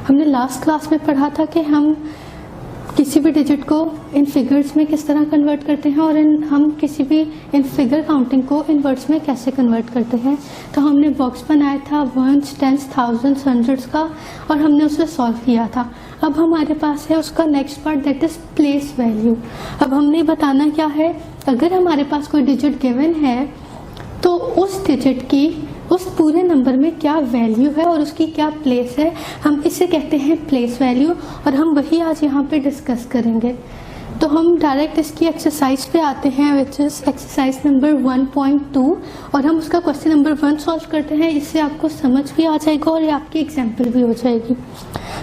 हमने last class में पढ़ा था कि हम किसी भी डिजिट को इन फिगर्स में किस तरह कन्वर्ट करते हैं और हम किसी भी इन फिगर काउंटिंग को इन वर्ड्स में कैसे कन्वर्ट करते हैं। तो हमने बॉक्स बनाया था वंस, टेंस, थाउजेंड्स, हंड्रेड्स का और हमने उसे सॉल्व किया था। अब हमारे पास है उसका next part, that is place value. अब हमने बताना क्या है, अगर हमारे पास कोई डिजिट गिवन है तो उस डिजिट की उस पूरे नंबर में क्या वैल्यू है और उसकी क्या प्लेस है, हम इसे कहते हैं प्लेस वैल्यू। और हम वही आज यहाँ पे डिस्कस करेंगे। तो हम डायरेक्ट इसकी एक्सरसाइज पे आते हैं, विच इज एक्सरसाइज नंबर 1.2 और हम उसका क्वेश्चन नंबर 1 सॉल्व करते हैं। इससे आपको समझ भी आ जाएगा और ये आपकी एग्जाम्पल भी हो जाएगी।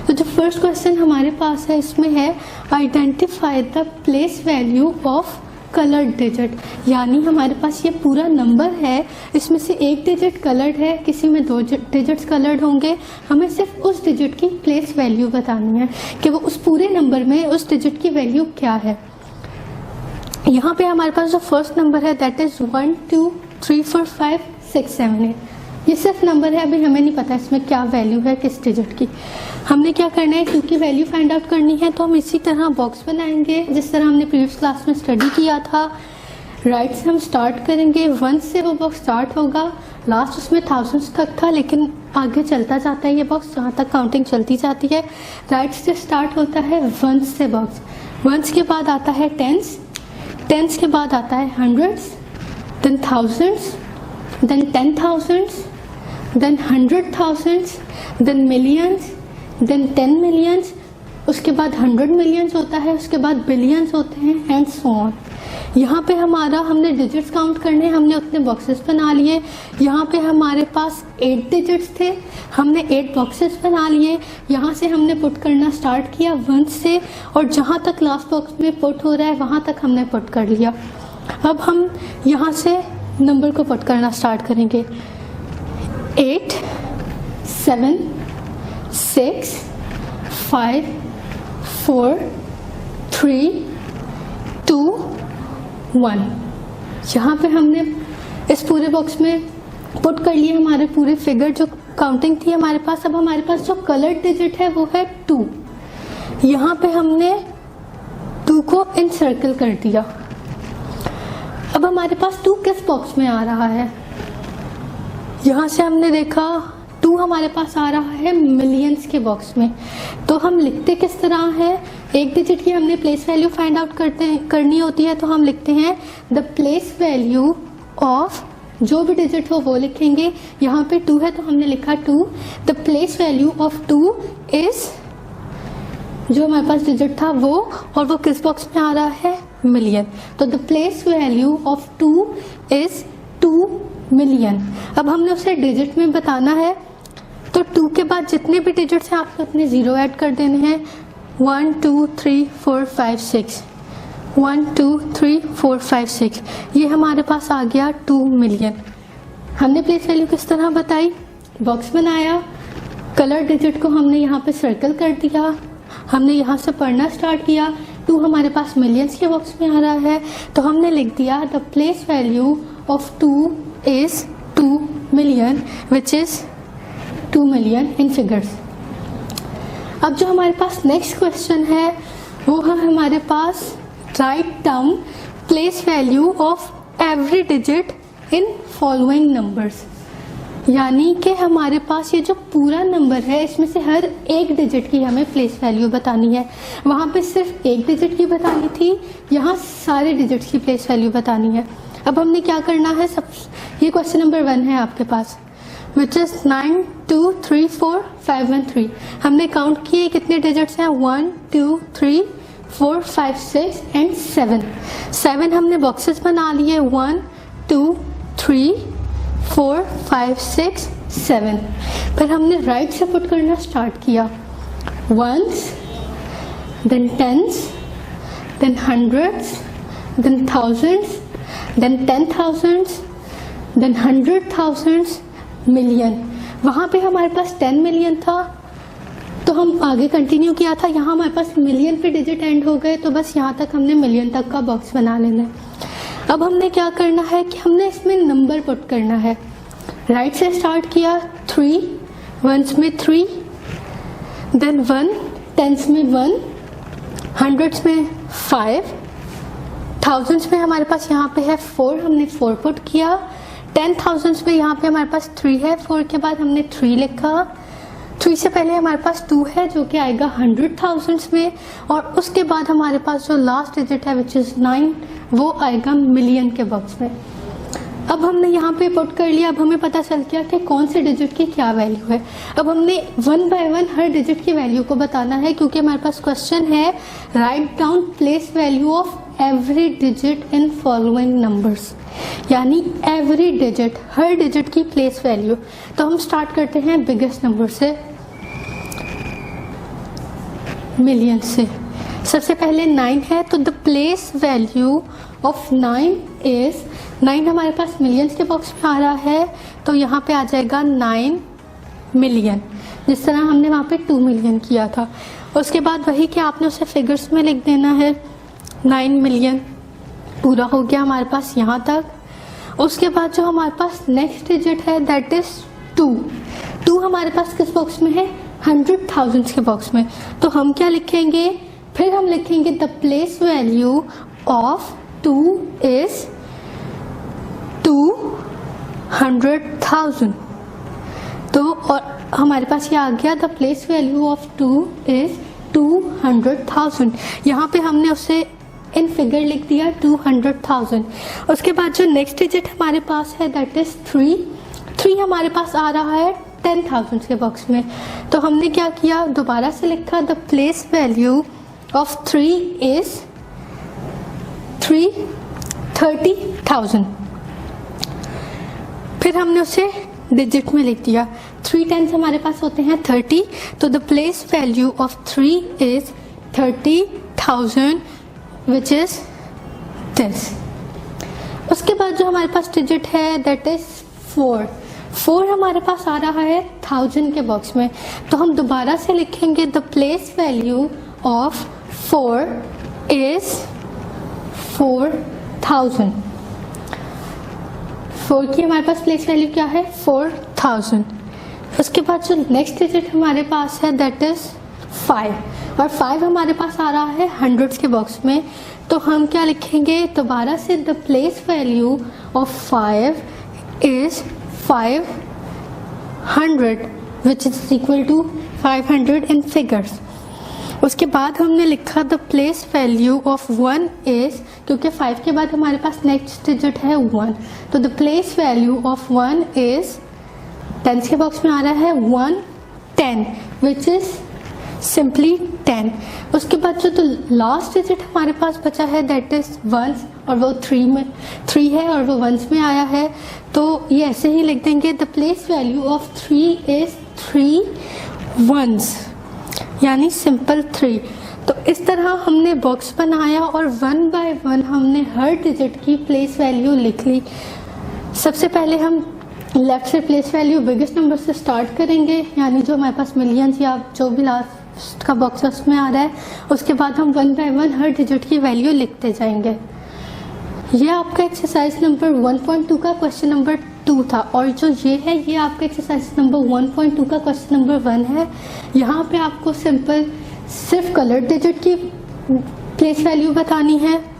तो जो फर्स्ट क्वेश्चन हमारे पास है इसमें है identify the place value of coloured digit. यानी हमारे पास ये पूरा नंबर है, इसमें से एक डिजिट कलर्ड है, किसी में 2 डिजिट्स कलर्ड होंगे। हमें सिर्फ उस डिजिट की प्लेस वैल्यू बतानी है कि वो उस पूरे नंबर में उस डिजिट की वैल्यू क्या है। यहाँ पे हमारे पास जो फर्स्ट नंबर है दैट इज 1 2 3 4 5 6 7 8। ये सिर्फ नंबर है, अभी हमें नहीं पता इसमें क्या वैल्यू है किस डिजिट की। हमने क्या करना है, क्योंकि वैल्यू फाइंड आउट करनी है तो हम इसी तरह बॉक्स बनाएंगे जिस तरह हमने प्रीवियस क्लास में स्टडी किया था। राइट से हम स्टार्ट करेंगे, 1 से वो बॉक्स स्टार्ट होगा, लास्ट उसमें थाउजेंड्स तक था लेकिन आगे चलता जाता है ये बॉक्स जहाँ तक काउंटिंग चलती जाती है। राइट से स्टार्ट होता है 1 से बॉक्स, 1 के बाद आता है टेंस, टेंस के बाद आता है hundreds, then thousands, then 10,000s, then 100,000s, then millions, then 10 millions, उसके बाद 100 मिलियंस होता है, उसके बाद बिलियंस होते हैं एंड सो ऑन। यहाँ पे हमने डिजिट्स काउंट करने, हमने उतने बॉक्सेस बना लिए। यहाँ पे हमारे पास 8 डिजिट्स थे, हमने 8 बॉक्सेस बना लिए। यहाँ से हमने पुट करना स्टार्ट किया 1 से और जहाँ तक लास्ट बॉक्स में पुट हो रहा है वहाँ तक हमने पुट कर लिया। अब हम यहाँ से नंबर को पुट करना स्टार्ट करेंगे। 8 7 6 5 4 3 2 1। यहाँ पे हमने इस पूरे बॉक्स में पुट कर लिए हमारे पूरे फिगर जो काउंटिंग थी हमारे पास। अब हमारे पास जो कलर्ड डिजिट है वो है 2। यहाँ पे हमने 2 को इनसर्कल कर दिया। अब हमारे पास 2 किस बॉक्स में आ रहा है, यहाँ से हमने देखा 2 हमारे पास आ रहा है मिलियंस के बॉक्स में। तो हम लिखते किस तरह है, एक डिजिट की हमने प्लेस वैल्यू फाइंड आउट करनी होती है तो हम लिखते हैं द प्लेस वैल्यू ऑफ, जो भी डिजिट हो वो लिखेंगे। यहाँ पे 2 है तो हमने लिखा 2। The place value of 2 is, जो हमारे पास डिजिट था वो, और वो किस बॉक्स में आ रहा है, मिलियन। तो the place value of 2 is 2 million. अब हमने उसे डिजिट में बताना है तो 2 के बाद जितने भी डिजिट्स हैं आपको अपने 0 ऐड कर देने हैं। 1 2 3 4 5 6, 1 2 3 4 5 6, ये हमारे पास आ गया 2 मिलियन। हमने प्लेस वैल्यू किस तरह बताई, बॉक्स बनाया, कलर डिजिट को हमने यहाँ पे सर्कल कर दिया, हमने यहाँ से पढ़ना स्टार्ट किया। 2 हमारे पास मिलियंस के बॉक्स में आ रहा है तो हमने लिख दिया the place value of 2 is 2 million, which is 2 million in figures। अब जो हमारे पास नेक्स्ट क्वेश्चन है वो है हमारे पास write down place value of every digit in following numbers. यानी कि हमारे पास ये जो पूरा नंबर है इसमें से हर एक डिजिट की हमें प्लेस वैल्यू बतानी है। वहाँ पे सिर्फ एक डिजिट की बतानी थी, यहाँ सारे डिजिट्स की प्लेस वैल्यू बतानी है। अब हमने क्या करना है, सब ये क्वेश्चन नंबर 1 है आपके पास, विच इज 9 2 3 4 5 1 3। हमने काउंट किए कितने डिजिट्स हैं, 1 2 3 4 5 6 एंड 7 हमने बॉक्सेस बना लिए, 1 2 3 4 5 6 7। फिर हमने राइट से पुट करना स्टार्ट किया, 1s, then 10s, then 100s, then 1000s, then 10,000s, then 100,000s, million. वहाँ पे हमारे पास 10 मिलियन था तो हम आगे कंटिन्यू किया था, यहाँ हमारे पास मिलियन पे डिजिट एंड हो गए तो बस यहाँ तक हमने मिलियन तक का बॉक्स बना लेना है। अब हमने क्या करना है कि हमने इसमें नंबर पुट करना है। राइट से स्टार्ट किया, 3 1s में 3, देन 1, टेंस में 1, हंड्रेड्स में 5, थाउजेंड्स में हमारे पास यहाँ पे है 4, हमने 4 पुट किया। 10,000s में यहाँ पे हमारे पास 3 है, 4 के बाद हमने 3 लिखा। 3 से पहले हमारे पास 2 है जो कि आएगा 100,000s में, और उसके बाद हमारे पास जो लास्ट डिजिट है विच इज़ 9 वो आएगा मिलियन के बॉक्स में। अब हमने यहाँ पे पुट कर लिया। अब हमें पता चल गया कि कौन से डिजिट की क्या वैल्यू है। अब हमने 1 बाय 1 हर डिजिट की वैल्यू को बताना है, क्योंकि हमारे पास क्वेश्चन है right down place value of every digit in following numbers, यानी एवरी डिजिट, हर डिजिट की प्लेस वैल्यू। तो हम स्टार्ट करते हैं बिगेस्ट नंबर से, मिलियन से। सबसे पहले 9 है, तो the place value of 9 is, 9 हमारे पास मिलियंस के बॉक्स में आ रहा है, तो यहाँ पे आ जाएगा 9 मिलियन, जिस तरह हमने वहाँ पे 2 मिलियन किया था। उसके बाद वही कि आपने उसे फिगर्स में लिख देना है। 9 मिलियन पूरा हो गया हमारे पास यहाँ तक। उसके बाद जो हमारे पास नेक्स्ट डिजिट है दैट इज 2। 2 हमारे पास किस बॉक्स में है? 100,000 के बॉक्स में। तो हम क्या लिखेंगे? फिर हम लिखेंगे the place value of 2 is 200,000। तो और हमारे पास ये आ गया the place value of 2 is 200,000। यहाँ पे हमने उसे इन फिगर लिख दिया 200,000। उसके बाद जो नेक्स्ट डिजिट हमारे पास है दैट इज 3। 3 हमारे पास आ रहा है 10,000 के बॉक्स में। तो हमने क्या किया? दोबारा से लिखा the place value of 3 is 30,000। फिर हमने उसे डिजिट में लिख दिया। 3 10s हमारे पास होते हैं 30, तो the place value of 3 is 30,000 which is this. उसके बाद जो हमारे पास डिजिट है दैट इज 4। 4 हमारे पास आ रहा है 1000 के बॉक्स में। तो हम दोबारा से लिखेंगे the place value of 4 is 4,000। 4 की हमारे पास प्लेस वैल्यू क्या है? 4,000। उसके बाद जो नेक्स्ट डिजिट हमारे पास है दैट इज 5, और 5 हमारे पास आ रहा है हंड्रेड्स के बॉक्स में। तो हम क्या लिखेंगे? दोबारा से the place value of 5 is 500 which is equal to 500 in figures. उसके बाद हमने लिखा the place value of 1 is, क्योंकि 5 के बाद हमारे पास नेक्स्ट डिजिट है 1, तो the place value of 1 is 10s के बॉक्स में आ रहा है 110 विच इज सिंपली 10। उसके बाद जो लास्ट डिजिट हमारे पास बचा है दैट इज 1, और वो 3 है और वो 1s में आया है। तो ये ऐसे ही लिख देंगे the place value of 3 is 3 1s, यानी सिंपल 3। तो इस तरह हमने बॉक्स बनाया और 1 बाय 1 हमने हर डिजिट की प्लेस वैल्यू लिख ली। सबसे पहले हम लेफ्ट से प्लेस वैल्यू बिगेस्ट नंबर से स्टार्ट करेंगे, यानी जो हमारे पास मिलियंस या जो भी लास्ट का बॉक्स उसमें आ रहा है। उसके बाद हम 1 बाय 1 हर डिजिट की वैल्यू लिखते जाएंगे। ये आपका एक्सरसाइज नंबर 1.2 का क्वेश्चन नंबर 2 था, और जो ये है ये आपका एक्सरसाइज नंबर 1.2 का क्वेश्चन नंबर 1 है। यहाँ पे आपको सिंपल सिर्फ कलर डिजिट की प्लेस वैल्यू बतानी है।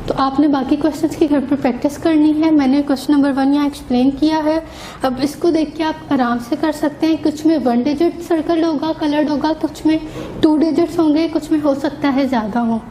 तो आपने बाकी क्वेश्चंस की घर पर प्रैक्टिस करनी है। मैंने क्वेश्चन नंबर 1 यहाँ एक्सप्लेन किया है। अब इसको देख के आप आराम से कर सकते हैं। कुछ में 1 डिजिट सर्कल होगा, कलर्ड होगा, कुछ में 2 डिजिट्स होंगे, कुछ में हो सकता है ज़्यादा हो,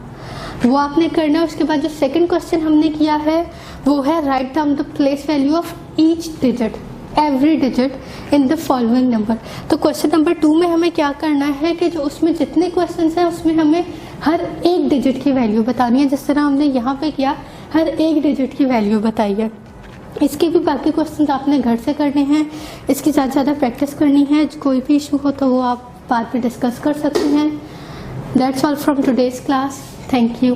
वो आपने करना है। उसके बाद जो सेकंड क्वेश्चन हमने किया है वो है write down the place value of each digit, every digit in the following number. तो क्वेश्चन नंबर 2 में हमें क्या करना है कि जो उसमें जितने क्वेश्चंस हैं उसमें हमें हर एक डिजिट की वैल्यू बतानी है, जिस तरह हमने यहाँ पे किया, हर एक डिजिट की वैल्यू बताई है। इसके भी बाकी क्वेश्चंस आपने घर से करने हैं, इसकी ज़्यादा प्रैक्टिस करनी है। कोई भी इशू हो तो वो आप बाद में डिस्कस कर सकते हैं। That's all from today's class. Thank you.